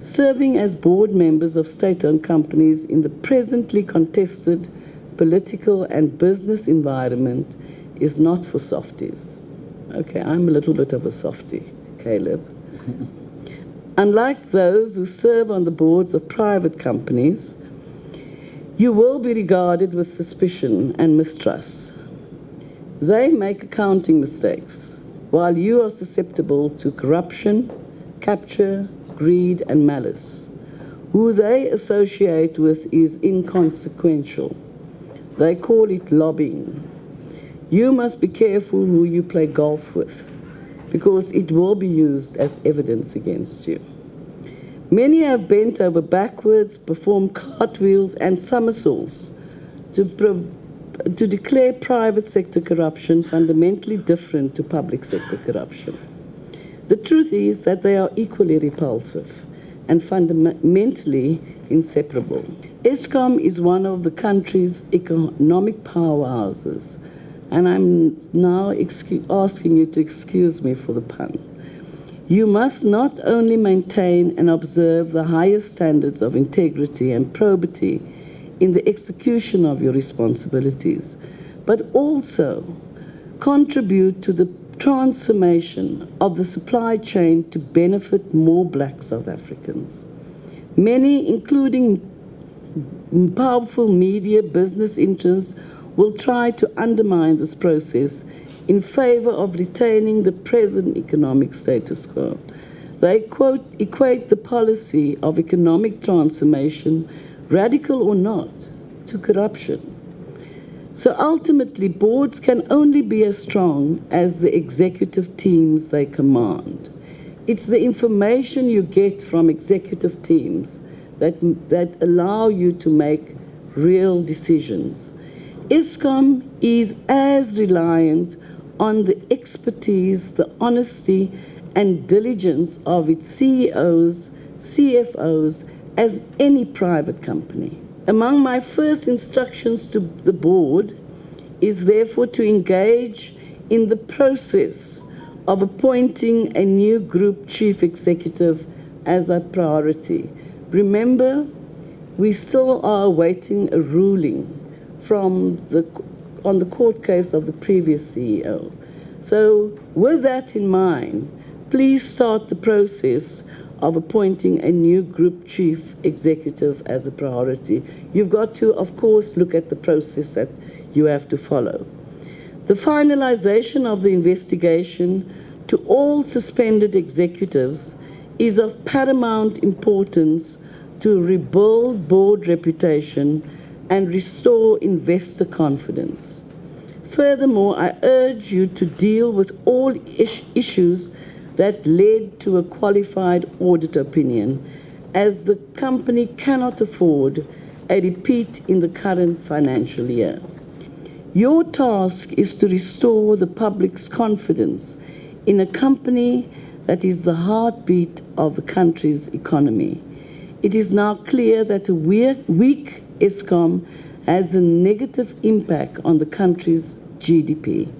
serving as board members of state-owned companies in the presently contested political and business environment is not for softies. Okay, I'm a little bit of a softie, Caleb. Unlike those who serve on the boards of private companies, you will be regarded with suspicion and mistrust. They make accounting mistakes, while you are susceptible to corruption, capture, greed, and malice. Who they associate with is inconsequential. They call it lobbying. You must be careful who you play golf with, because it will be used as evidence against you. Many have bent over backwards, performed cartwheels and somersaults to declare private sector corruption fundamentally different to public sector corruption. The truth is that they are equally repulsive and fundamentally inseparable. Eskom is one of the country's economic powerhouses, and I'm now asking you to excuse me for the pun. You must not only maintain and observe the highest standards of integrity and probity in the execution of your responsibilities, but also contribute to the transformation of the supply chain to benefit more Black South Africans. Many, including powerful media business interests, will try to undermine this process in favor of retaining the present economic status quo. They equate the policy of economic transformation, radical or not, to corruption. So ultimately, boards can only be as strong as the executive teams they command. It's the information you get from executive teams that allow you to make real decisions. Eskom is as reliant on the expertise, the honesty, and diligence of its CEOs, CFOs, as any private company. Among my first instructions to the board is therefore to engage in the process of appointing a new group chief executive as a priority. Remember, we still are awaiting a ruling on the court case of the previous CEO. So with that in mind, please start the process of appointing a new group chief executive as a priority. You've got to, of course, look at the process that you have to follow. The finalization of the investigation to all suspended executives is of paramount importance to rebuild board reputation and restore investor confidence. Furthermore, I urge you to deal with all issues that led to a qualified audit opinion, as the company cannot afford a repeat in the current financial year. Your task is to restore the public's confidence in a company that is the heartbeat of the country's economy. It is now clear that a weak Eskom has a negative impact on the country's GDP.